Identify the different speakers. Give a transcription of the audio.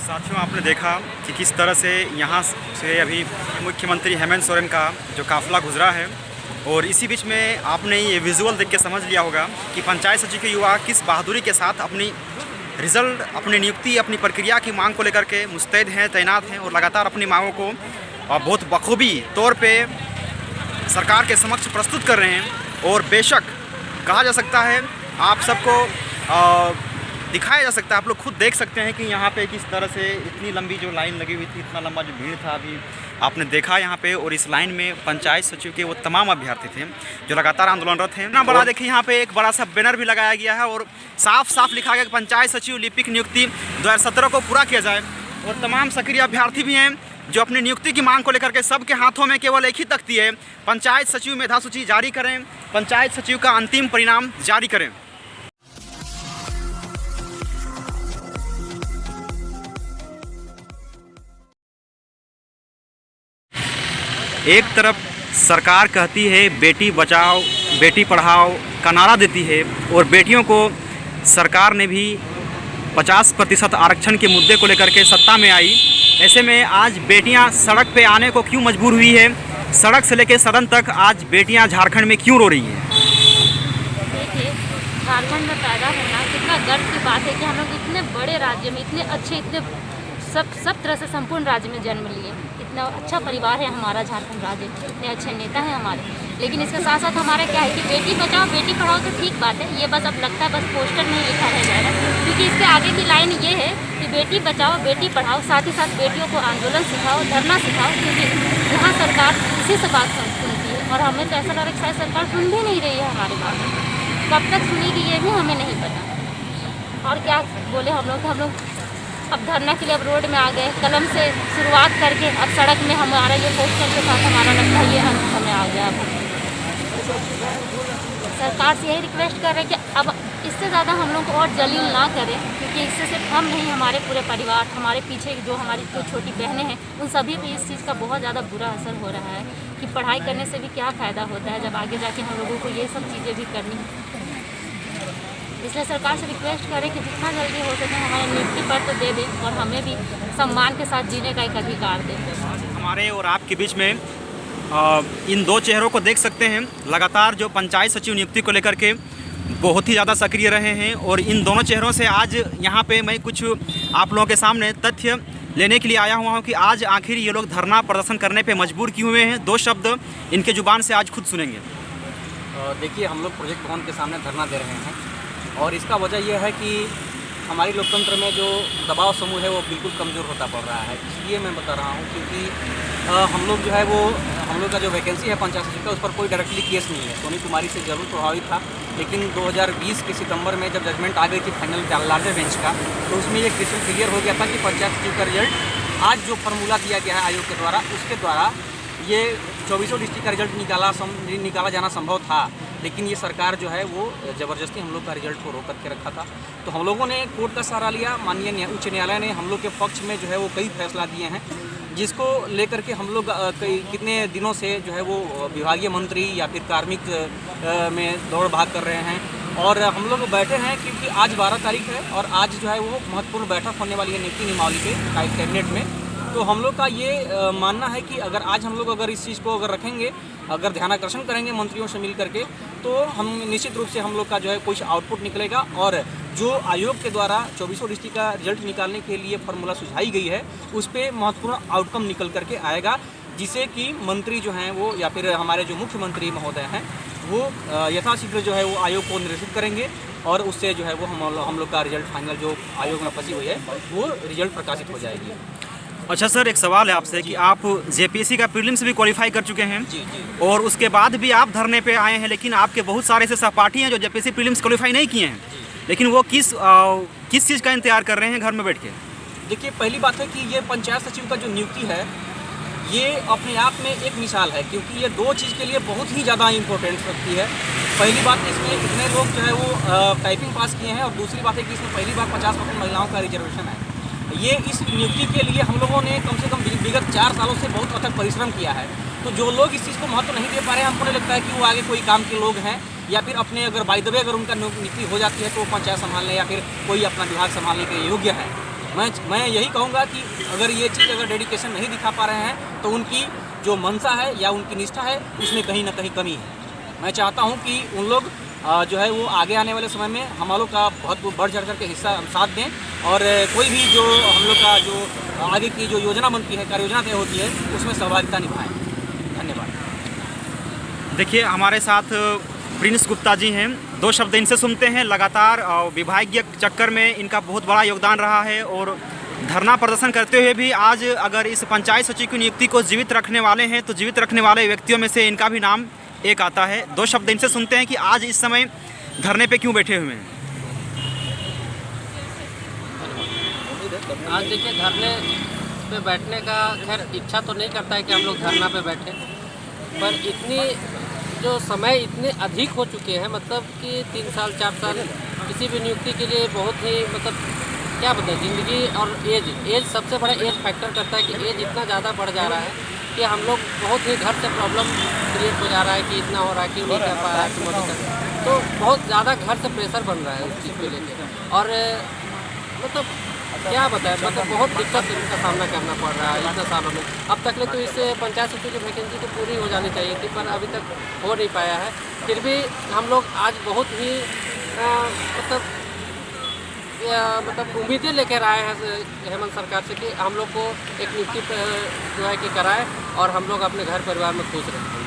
Speaker 1: साथियों, आपने देखा कि किस तरह से यहाँ से अभी मुख्यमंत्री हेमंत सोरेन का जो काफ़िला गुजरा है, और इसी बीच में आपने ये विजुअल देख के समझ लिया होगा कि पंचायत सचिव के युवा किस बहादुरी के साथ अपनी रिज़ल्ट, अपनी नियुक्ति, अपनी प्रक्रिया की मांग को लेकर के मुस्तैद हैं, तैनात हैं और लगातार अपनी मांगों को बहुत बखूबी तौर पे सरकार के समक्ष प्रस्तुत कर रहे हैं। और बेशक कहा जा सकता है, आप सबको दिखाया जा सकता है, आप लोग खुद देख सकते हैं कि यहाँ पे किस तरह से इतनी लंबी जो लाइन लगी हुई थी, इतना लंबा जो भीड़ था अभी आपने देखा यहाँ पे। और इस लाइन में पंचायत सचिव के वो तमाम अभ्यर्थी थे जो लगातार आंदोलनरत हैं। ना बड़ा देखिए, यहाँ पे एक बड़ा सा बैनर भी लगाया गया है और साफ साफ लिखा गया कि पंचायत सचिव लिपिक नियुक्ति 2017 को पूरा किया जाए। और तमाम सक्रिय अभ्यर्थी भी हैं जो अपनी नियुक्ति की मांग को लेकर के सबके हाथों में केवल एक ही तख्ती है, पंचायत सचिव मेधा सूची जारी करें, पंचायत सचिव का अंतिम परिणाम जारी करें। एक तरफ सरकार कहती है बेटी बचाओ बेटी पढ़ाओ का नारा देती है, और बेटियों को सरकार ने भी 50% आरक्षण के मुद्दे को लेकर के सत्ता में आई। ऐसे में आज बेटियां सड़क पे आने को क्यों मजबूर हुई है, सड़क से लेकर सदन तक आज बेटियां झारखंड में क्यों रो रही हैं?
Speaker 2: देखिए, झारखंड में पैदा होना कितना गर्व की बात है कि हम लोग इतने बड़े राज्य में, इतने अच्छे, इतने सब तरह से संपूर्ण राज्य में जन्म लिए। इतना अच्छा परिवार है हमारा झारखंड राज्य, इतने अच्छे नेता हैं हमारे। लेकिन इसके साथ साथ हमारा क्या है कि बेटी बचाओ बेटी पढ़ाओ तो ठीक बात है, ये बस अब लगता है बस पोस्टर में लिखा रह जाएगा, क्योंकि इसके आगे की लाइन ये है कि बेटी बचाओ बेटी पढ़ाओ, साथ ही साथ बेटियों को आंदोलन सिखाओ, धरना सिखाओ, क्योंकि यहाँ सरकार इसी से बात सुनती है। और हमें तो ऐसा लग रहा है कि शायद सरकार सुन भी नहीं रही है हमारी बात, कब तक सुनेगी ये भी हमें नहीं पता। और क्या बोले हम लोग अब धरना के लिए अब रोड में आ गए, कलम से शुरुआत करके अब सड़क में हमारा ये पोस्टर के साथ हमारा लगता है ये समय आ गया। अब सरकार से यही रिक्वेस्ट कर रहे हैं कि अब इससे ज़्यादा हम लोग को और जलील ना करें, क्योंकि इससे सिर्फ हम नहीं, हमारे पूरे परिवार, हमारे पीछे जो हमारी जो छोटी बहनें हैं, उन सभी पे इस चीज़ का बहुत ज़्यादा बुरा असर हो रहा है कि पढ़ाई करने से भी क्या फ़ायदा होता है जब आगे जाके हम लोगों को ये सब चीज़ें भी करनी। इसलिए सरकार से रिक्वेस्ट करें कि जितना जल्दी हो सके हमारे नियुक्ति पत्र दे दें और हमें भी सम्मान के साथ जीने का एक अधिकार दें।
Speaker 1: हमारे और आपके बीच में इन दो चेहरों को देख सकते हैं, लगातार जो पंचायत सचिव नियुक्ति को लेकर के बहुत ही ज़्यादा सक्रिय रहे हैं। और इन दोनों चेहरों से आज यहाँ पे मैं कुछ आप लोगों के सामने तथ्य लेने के लिए आया हुआ हूँ कि आज आखिर ये लोग धरना प्रदर्शन करने पे मजबूर क्यों हुए हैं। दो शब्द इनके ज़ुबान से आज खुद सुनेंगे।
Speaker 3: देखिए, हम लोग प्रोजेक्ट भवन के सामने धरना दे रहे हैं और इसका वजह यह है कि हमारी लोकतंत्र में जो दबाव समूह है वो बिल्कुल कमज़ोर होता पड़ रहा है। इसलिए मैं बता रहा हूँ क्योंकि हम लोग जो है वो हम लोग का जो वैकेंसी है पंचायत सचिव का, उस पर कोई डायरेक्टली केस नहीं है। सोनी कुमारी से जरूर प्रभावित था, लेकिन 2020 के सितंबर में जब जजमेंट आ गई थी फाइनल लार्जर बेंच का, तो उसमें ये क्वेश्चन क्लियर हो गया था कि पंचायत सचिव का रिजल्ट आज जो फार्मूला दिया गया है आयोग के द्वारा, उसके द्वारा ये 24 डिस्ट्रिक्ट का रिजल्ट निकाला जाना संभव था। लेकिन ये सरकार जो है वो ज़बरदस्ती हम लोग का रिजल्ट को रोक करके रखा था। तो हम लोगों ने कोर्ट का सहारा लिया। माननीय उच्च न्यायालय ने हम लोग के पक्ष में जो है वो कई फैसला दिए हैं, जिसको लेकर के हम लोग कितने दिनों से जो है वो विभागीय मंत्री या फिर कार्मिक में दौड़ भाग कर रहे हैं। और हम लोग बैठे हैं क्योंकि आज 12 तारीख है और आज जो है वो महत्वपूर्ण बैठक होने वाली है नियुक्ति नियमावली के कैबिनेट में। तो हम लोग का ये मानना है कि अगर आज हम लोग अगर इस चीज़ को अगर रखेंगे, अगर ध्यानाकर्षण करेंगे मंत्रियों से मिल करके, तो हम निश्चित रूप से हम लोग का जो है कुछ आउटपुट निकलेगा। और जो आयोग के द्वारा 24 डिस्ट्रिक्ट का रिजल्ट निकालने के लिए फार्मूला सुझाई गई है, उस पर महत्वपूर्ण आउटकम निकल करके आएगा, जिसे कि मंत्री जो हैं वो या फिर हमारे जो मुख्यमंत्री महोदय हैं वो यथाशीघ्र जो है वो आयोग को निर्देशित करेंगे और उससे जो है वो हम लोग का रिजल्ट फाइनल जो आयोग में फंसी हुई है वो रिजल्ट प्रकाशित हो जाएगी।
Speaker 1: अच्छा सर, एक सवाल है आपसे कि आप जेपीएससी का प्रीलिम्स भी क्वालिफाई कर चुके हैं
Speaker 3: जी।
Speaker 1: और उसके बाद भी आप धरने पे आए हैं, लेकिन आपके बहुत सारे ऐसे सहपाठी हैं जो जेपीएससी प्रीलिम्स क्वालिफाई नहीं किए हैं, लेकिन वो किस चीज़ का इंतजार कर रहे हैं घर में बैठ के?
Speaker 3: देखिए, पहली बात है कि ये पंचायत सचिव का जो नियुक्ति है ये अपने आप में एक मिसाल है, क्योंकि ये दो चीज़ के लिए बहुत ही ज़्यादा इम्पोर्टेंट रखती है। पहली बात, इसमें इतने लोग जो है वो टाइपिंग पास किए हैं, और दूसरी बात है कि इसमें पहली बार 50% महिलाओं का रिजर्वेशन है। ये इस नियुक्ति के लिए हम लोगों ने कम से कम विगत 4 सालों से बहुत अथक परिश्रम किया है। तो जो लोग इस चीज़ को महत्व नहीं दे पा रहे हैं, हमको नहीं लगता है कि वो आगे कोई काम के लोग हैं, या फिर अपने अगर बाय द वे अगर उनका नियुक्ति हो जाती है तो वो पंचायत संभालने या फिर कोई अपना विभाग संभालने के योग्य है। मैं यही कहूँगा कि अगर ये चीज़ अगर डेडिकेशन नहीं दिखा पा रहे हैं तो उनकी जो मंशा है या उनकी निष्ठा है उसमें कहीं ना कहीं कमी है। मैं चाहता हूँ कि उन लोग जो है वो आगे आने वाले समय में हम लोग का बहुत बढ़ चढ़ करके हिस्सा साथ दें और कोई भी जो हम लोग का जो आगे की जो योजना बनती है, कार्य योजना तय होती है, उसमें सहभागिता निभाएं। धन्यवाद।
Speaker 1: देखिए हमारे साथ प्रिंस गुप्ता जी हैं, 2 शब्द इनसे सुनते हैं। लगातार विभागीय चक्कर में इनका बहुत बड़ा योगदान रहा है और धरना प्रदर्शन करते हुए भी आज अगर इस पंचायत सचिव की नियुक्ति को जीवित रखने वाले हैं तो जीवित रखने वाले व्यक्तियों में से इनका भी नाम एक आता है। 2 शब्द इनसे सुनते हैं कि आज इस समय धरने पे क्यों बैठे हुए हैं।
Speaker 4: आज देखिए धरने पे बैठने का खैर इच्छा तो नहीं करता है कि हम लोग धरना पे बैठें, पर इतनी जो समय इतने अधिक हो चुके हैं, मतलब कि 3 साल 4 साल किसी भी नियुक्ति के लिए बहुत ही मतलब क्या बताएं, ज़िंदगी और एज सबसे बड़ा एज फैक्टर करता है कि एज इतना ज़्यादा बढ़ जा रहा है कि हम लोग बहुत ही घर से प्रॉब्लम क्रिएट हो जा रहा है कि इतना हो रहा है कि नहीं कर पा रहा है मोदी का, तो बहुत ज़्यादा घर से प्रेशर बन रहा है उस चीज़ को लेकर। और मतलब क्या बताएं, मतलब बहुत दिक्कत का सामना करना पड़ रहा है इतने सालों में। अब तक ले तो इस पंचायत सचिव की वैकेंसी तो पूरी हो जानी चाहिए थी, पर अभी तक हो नहीं पाया है। फिर भी हम लोग आज बहुत ही मतलब उम्मीदें लेकर आए हैं हेमंत सरकार से कि हम लोग को एक नियुक्ति जो है कि कराए और हम लोग अपने घर परिवार में खुश रहें।